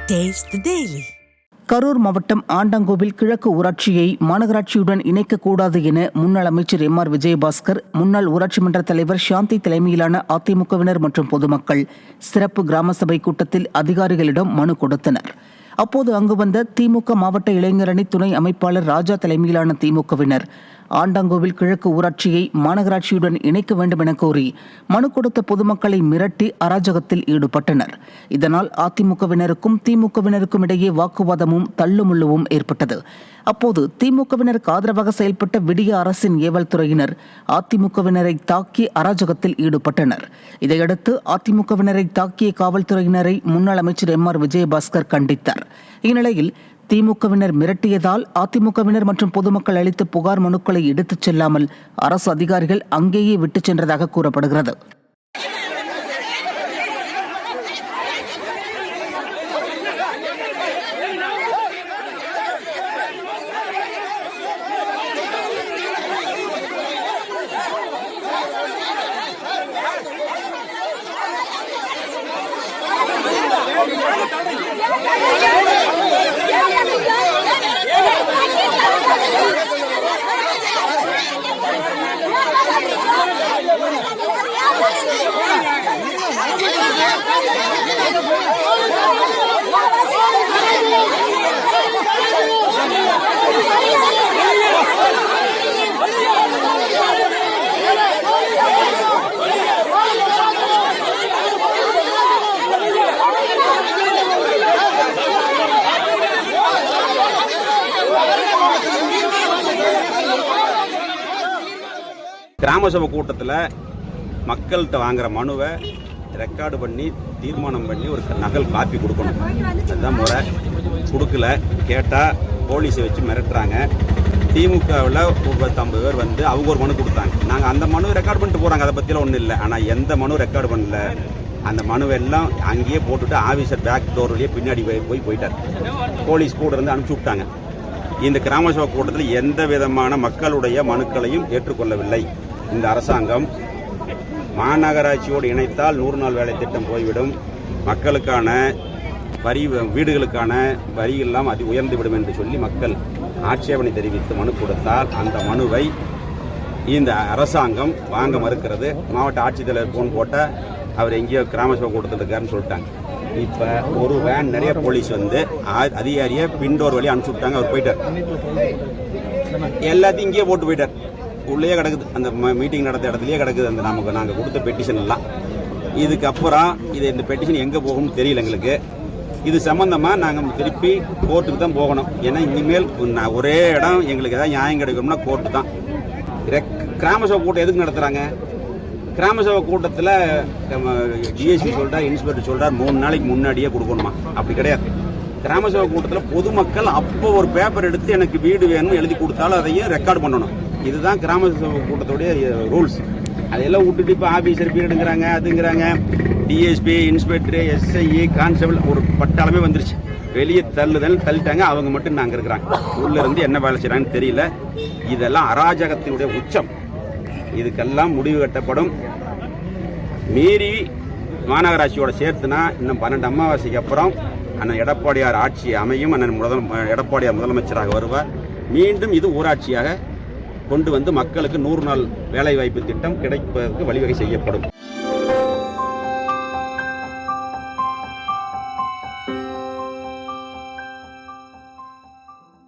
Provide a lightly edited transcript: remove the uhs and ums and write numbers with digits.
Taste the Daily. Karur மாவட்டம் ஆண்டாங்கோவில் கிழக்கு ஊராட்சியை மாநகராட்சியுடன் இணைக்கக்கூடாது என முன்னாள் அமைச்சர் எம்.ஆர். விஜயபாஸ்கர், முன்னாள் ஊராட்சி மன்ற தலைவர் சாந்தி தலைமையிலான அதிமுகவினர் மற்றும் பொதுமக்கள் சிறப்பு கிராம சபை கூட்டத்தில் அதிகாரிகளிடம் மனு கொடுத்தனர். அப்போது அங்கு வந்த திமுக மாவட்ட இளைஞரணி துணை அமைப்பாளர் ராஜா தலைமையிலான திமுகவினர் ஆண்டாங்கோவில் கிழக்கு ஊராட்சியை மாநகராட்சியுடன் இணைக்க வேண்டும் என கோரி மனு கொடுத்த பொதுமக்களை மிரட்டி அராஜகத்தில் ஈடுபட்டனர். இதனால் அதிமுகவினருக்கும் திமுகவினருக்கும் இடையே வாக்குவாதமும் தள்ளுமுள்ளுவும் ஏற்பட்டது. அப்போது திமுகவினருக்கு ஆதரவாக செயல்பட்ட விடிய அரசின் ஏவல் துறையினர் அதிமுகவினரை தாக்கி அராஜகத்தில் ஈடுபட்டனர். இதையடுத்து அதிமுகவினரை தாக்கிய காவல்துறையினரை முன்னாள் அமைச்சர் எம்.ஆர். விஜயபாஸ்கர் கண்டித்தார். இந்நிலையில் திமுகவினர் மிரட்டியதால் அதிமுகவினர் மற்றும் பொதுமக்கள் அளித்த புகார் மனுக்களை எடுத்துச் செல்லாமல் அரசு அதிகாரிகள் அங்கேயே விட்டுச் சென்றதாக கூறப்படுகிறது. கிராம சபை கூட்டத்தில் மக்கள்கிட்ட வாங்குற மனுவை ரெக்கார்டு பண்ணி தீர்மானம் பண்ணி ஒரு நகல் காப்பி கொடுக்கணும். அதுதான் முறை. கொடுக்கல, கேட்டால் போலீஸை வச்சு மிரட்டுறாங்க. திமுகவில் 50 பேர் வந்து அவங்க ஒரு மனு கொடுத்தாங்க. நாங்கள் அந்த மனு ரெக்கார்டு பண்ணிட்டு போகிறாங்க, அதை பற்றிலாம் ஒன்றும் இல்லை. ஆனால் எந்த மனு ரெக்கார்டு பண்ணல. அந்த மனுவெல்லாம் அங்கேயே போட்டுட்டு ஆஃபீஸர் பேக் டோர் வழியே பின்னாடி போயிட்டார். போலீஸ் கூட இருந்து அனுப்பிச்சி விட்டாங்க. இந்த கிராம சபை கூட்டத்தில் எந்த விதமான மக்களுடைய மனுக்களையும் ஏற்றுக்கொள்ளவில்லை. இந்த அரசாங்கம் மாநகராட்சியோடு இணைத்தால் 100 நாள் வேலை திட்டம் போய்விடும், மக்களுக்கான வரி, வீடுகளுக்கான வரி எல்லாம் அதி உயர்ந்துவிடும் என்று சொல்லி மக்கள் ஆட்சேபனை தெரிவித்து மனு கொடுத்தால் அந்த மனுவை இந்த அரசாங்கம் வாங்க மறுக்கிறது. மாவட்ட ஆட்சித்தலைவர் போன் போட்டால் அவர் எங்கேயோ கிராம சபை கூட்டத்தில் இருக்காருன்னு சொல்லிட்டாங்க. இப்போ ஒரு வேன் நிறைய போலீஸ் வந்து அதிகாரியை பின்டோர் வழி அனுப்பிச்சு விட்டாங்க. அவர் போயிட்டார், எல்லாத்தையும் இங்கேயே போட்டு போயிட்டார். உள்ளே கிடக்குது, அந்த மீட்டிங் நடந்த இடத்துலயே கிடக்குது அந்த நாங்கள் கொடுத்த பெட்டிஷன் எல்லாம். இதுக்கப்புறம் இந்த பெட்டிஷன் எங்கே போகணும்னு தெரியல எங்களுக்கு. இது சம்பந்தமாக நாங்கள் திருப்பி கோர்ட்டுக்கு தான் போகணும். ஏன்னா இனிமேல் ஒரே இடம் எங்களுக்கு ஏதாவது நியாயம் கிடைக்கணும்னா கோர்ட்டு தான். கிராம சபை கூட்டம் எதுக்கு நடத்துகிறாங்க? கிராம சபை கூட்டத்தில் டிஎஸ்பி சொல்கிறார், இன்ஸ்பெக்டர் சொல்கிறார் 3 நாளைக்கு முன்னாடியே கொடுக்கணுமா? அப்படி கிடையாது. கிராம சபை கூட்டத்தில் பொதுமக்கள் அப்போ ஒரு பேப்பர் எடுத்து எனக்கு வீடு வேணும்னு எழுதி கொடுத்தாலும் அதையும் ரெக்கார்டு பண்ணணும். இதுதான் கிராம சபை கூட்டத்துடைய ரூல்ஸ். அதையெல்லாம் விட்டுட்டு இப்போ ஆஃபீஸர் பீரியடுங்கிறாங்க, அதுங்கிறாங்க. டிஎஸ்பி, இன்ஸ்பெக்டர், எஸ்ஐ, கான்ஸ்டபிள் ஒரு பட்டாளமே வந்துருச்சு. வெளியே தள்ளிட்டாங்க. அவங்க மட்டும் நாங்கள் இருக்கிறாங்க. உள்ள இருந்து என்ன வேலை செய்யறாங்கன்னு தெரியல. இதெல்லாம் அராஜகத்தினுடைய உச்சம். இதுக்கெல்லாம் முடிவு கட்டப்படும். மீறி மாநகராட்சியோட சேர்த்துனா இன்னும் 12 அமாவாசைக்கு அப்புறம் அண்ணன் எடப்பாடியார் ஆட்சி அமையும். அண்ணன் எடப்பாடியார் முதலமைச்சராக வருவார். மீண்டும் இது ஊராட்சியாக கொண்டு வந்து மக்களுக்கு 100 நாள் வேலை வாய்ப்பு திட்டம் கிடைப்பதற்கு வழிவகை செய்யப்படும்.